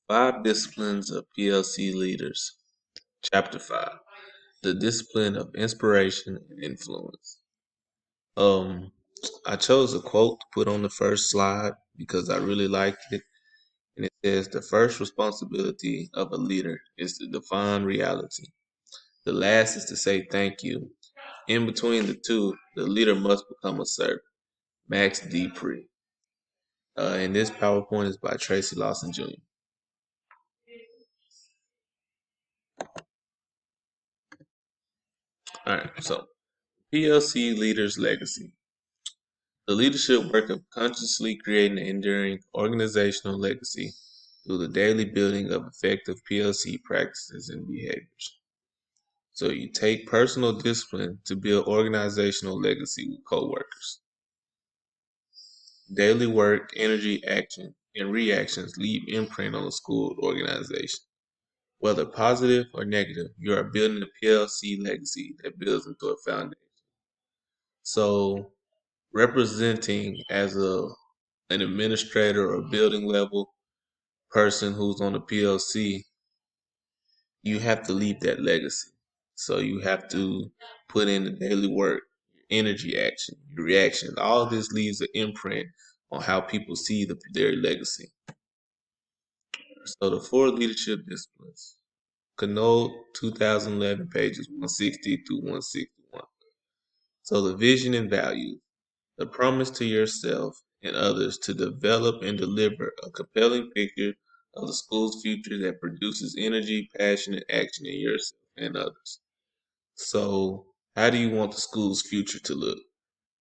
Five Disciplines of PLC Leaders. Chapter 5. The Discipline of Inspiration and Influence. Um, I chose a quote to put on the first slide because I really liked it. And it says, "The first responsibility of a leader is to define reality. The last is to say thank you. In between the two, the leader must become a servant." Max D. Pre. And this PowerPoint is by Tracy Lawson Jr. All right, so PLC Leader's Legacy. The leadership work of consciously creating an enduring organizational legacy through the daily building of effective PLC practices and behaviors. So you take personal discipline to build organizational legacy with coworkers. Daily work, energy, action, and reactions leave imprint on the school organization. Whether positive or negative, you are building a PLC legacy that builds into a foundation. So representing as an administrator or building level person who's on the PLC, you have to leave that legacy. So you have to put in the daily work, your energy, action, your reaction. All of this leaves an imprint on how people see their legacy. So the four leadership disciplines. Canode 2011 pages 160 through 161. So the vision and values. The promise to yourself and others to develop and deliver a compelling picture of the school's future that produces energy, passion, and action in yourself and others. So, how do you want the school's future to look?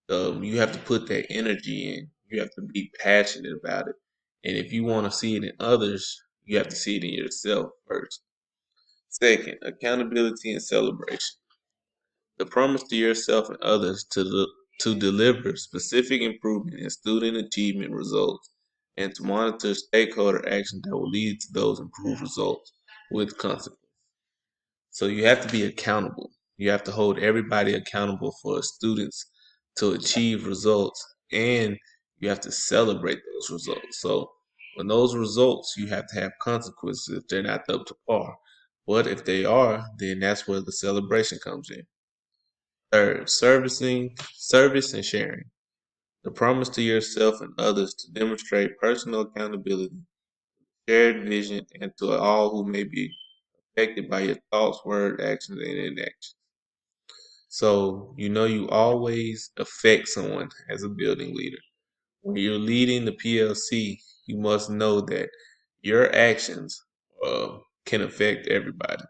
You have to put that energy in. You have to be passionate about it. And if you want to see it in others, you have to see it in yourself first. Second, accountability and celebration. The promise to yourself and others to deliver specific improvement in student achievement results and to monitor stakeholder action that will lead to those improved results with consequence. So you have to be accountable. You have to hold everybody accountable for students to achieve results, and you have to celebrate those results. So when those results, you have to have consequences if they're not up to par. But if they are, then that's where the celebration comes in. Third, service and sharing. The promise to yourself and others to demonstrate personal accountability, shared vision, and to all who may be affected by your thoughts, words, actions, and inactions. So you always affect someone as a building leader. When you're leading the PLC, you must know that your actions can affect everybody.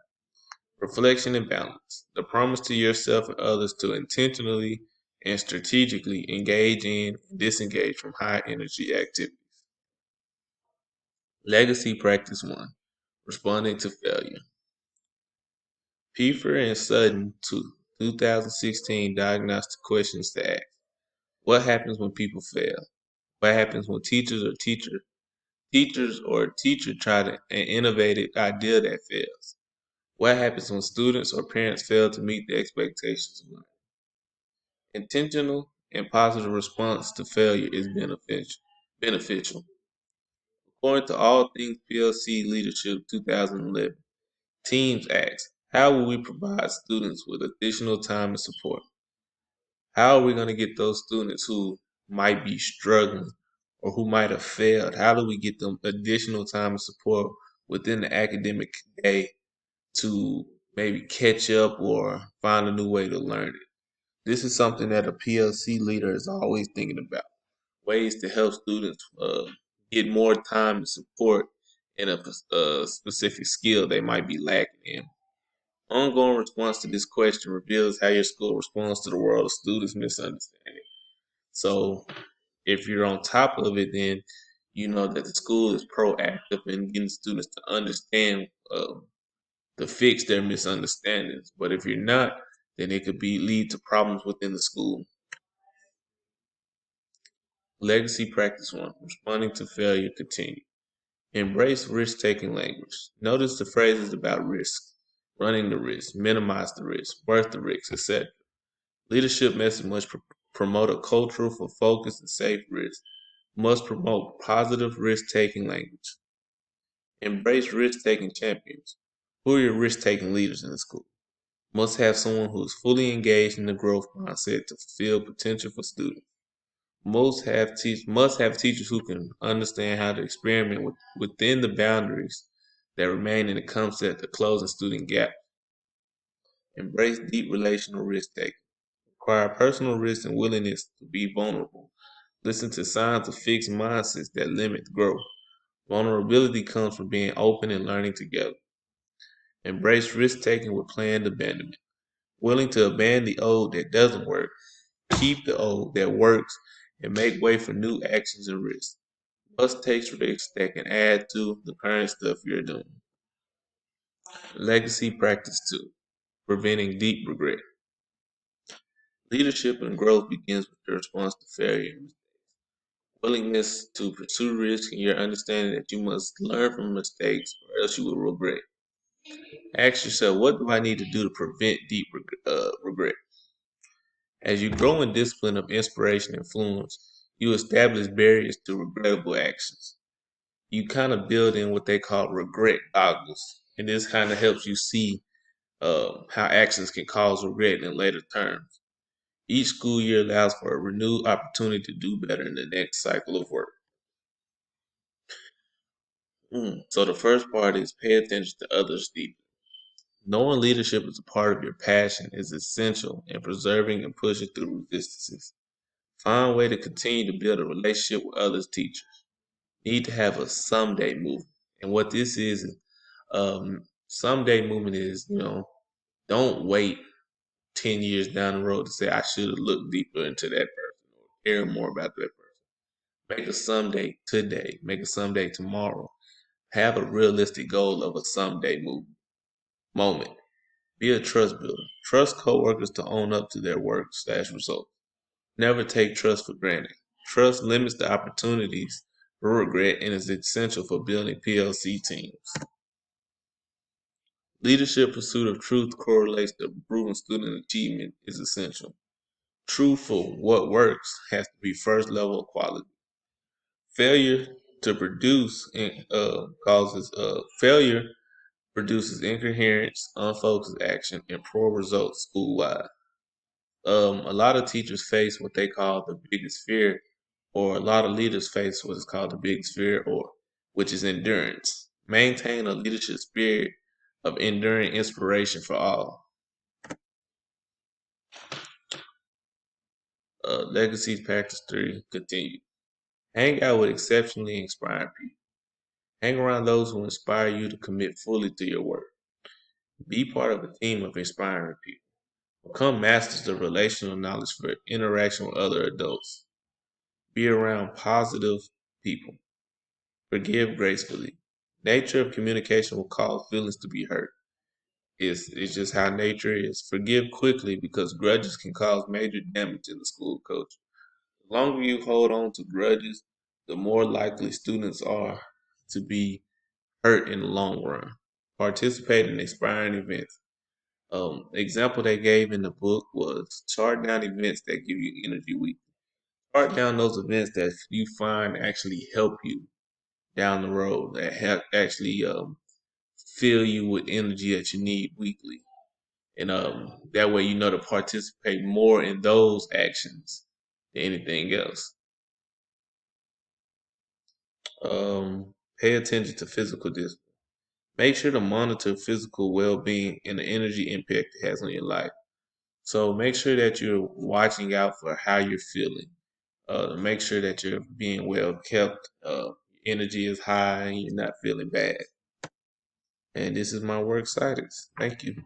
Reflection and balance. The promise to yourself and others to intentionally and strategically engage in and disengage from high energy activities. Legacy Practice 1. Responding to failure. Pfeiffer and Sutton 2016 diagnostic questions to ask. What happens when people fail? What happens when teachers or a teacher try an innovative idea that fails? What happens when students or parents fail to meet the expectations of learning? Intentional and positive response to failure is beneficial. According to All Things PLC Leadership 2011, teams ask, how will we provide students with additional time and support? How are we going to get those students who might be struggling or who might have failed? How do we get them additional time and support within the academic day to maybe catch up or find a new way to learn it? This is something that a PLC leader is always thinking about. Ways to help students get more time and support in a specific skill they might be lacking in. Ongoing response to this question reveals how your school responds to the world of students' misunderstanding. So, if you're on top of it, then you know that the school is proactive in getting students to understand to fix their misunderstandings. But if you're not, then it could be lead to problems within the school. Legacy Practice 1. Responding to failure continue. Embrace risk-taking language. Notice the phrases about risk, running the risk, minimize the risk, worth the risk, etc. Leadership message must promote a culture for focus and safe risk. Must promote positive risk-taking language. Embrace risk-taking champions. Who are your risk-taking leaders in the school? Must have someone who is fully engaged in the growth mindset to fulfill potential for students. Must have teachers who can understand how to experiment within the boundaries that remain in the concept of closing student gap. Embrace deep relational risk taking. Require personal risk and willingness to be vulnerable. Listen to signs of fixed mindsets that limit growth. Vulnerability comes from being open and learning together. Embrace risk taking with planned abandonment. Willing to abandon the old that doesn't work, keep the old that works, and make way for new actions and risks. Must take risks that can add to the current stuff you're doing. Legacy practice 2. Preventing deep regret. Leadership and growth begins with your response to failure. Willingness to pursue risk and your understanding that you must learn from mistakes or else you will regret. Ask yourself, what do I need to do to prevent deep regret? As you grow in discipline of inspiration and influence, you establish barriers to regrettable actions. You kind of build in what they call regret goggles, and this kind of helps you see how actions can cause regret in later terms. Each school year allows for a renewed opportunity to do better in the next cycle of work. So the first part is pay attention to others deeply. Knowing leadership is a part of your passion is essential in preserving and pushing through resistances. Find a way to continue to build a relationship with others' teachers. Need to have a someday movement. And what this is someday movement is, don't wait 10 years down the road to say, I should have looked deeper into that person or care more about that person. Make a someday today, make a someday tomorrow. Have a realistic goal of a someday moment. Be a trust builder. Trust coworkers to own up to their work/results. Never take trust for granted. Trust limits the opportunities for regret and is essential for building PLC teams. Leadership pursuit of truth correlates to improving student achievement is essential. Truthful, what works has to be first level of quality. Failure to produce causes failure produces incoherence, unfocused action, and poor results school-wide. A lot of teachers face what they call the biggest fear, or a lot of leaders face what is called the biggest fear, or which is endurance. Maintain a leadership spirit of enduring inspiration for all. Legacies Practice 3 continue. Hang out with exceptionally inspiring people. Hang around those who inspire you to commit fully to your work. Be part of a team of inspiring people. Become masters of relational knowledge for interaction with other adults. Be around positive people. Forgive gracefully. Nature of communication will cause feelings to be hurt. It's just how nature is. Forgive quickly because grudges can cause major damage in the school culture. The longer you hold on to grudges, the more likely students are to be hurt in the long run. Participate in inspiring events. Example they gave in the book was chart down events that give you energy week. Chart down those events that you find actually help you down the road, that actually fill you with energy that you need weekly. And that way you know to participate more in those actions than anything else. Pay attention to physical discipline. Make sure to monitor physical well-being and the energy impact it has on your life. So make sure that you're watching out for how you're feeling. Make sure that you're being well kept. Energy is high and you're not feeling bad. And this is my work cited. Thank you.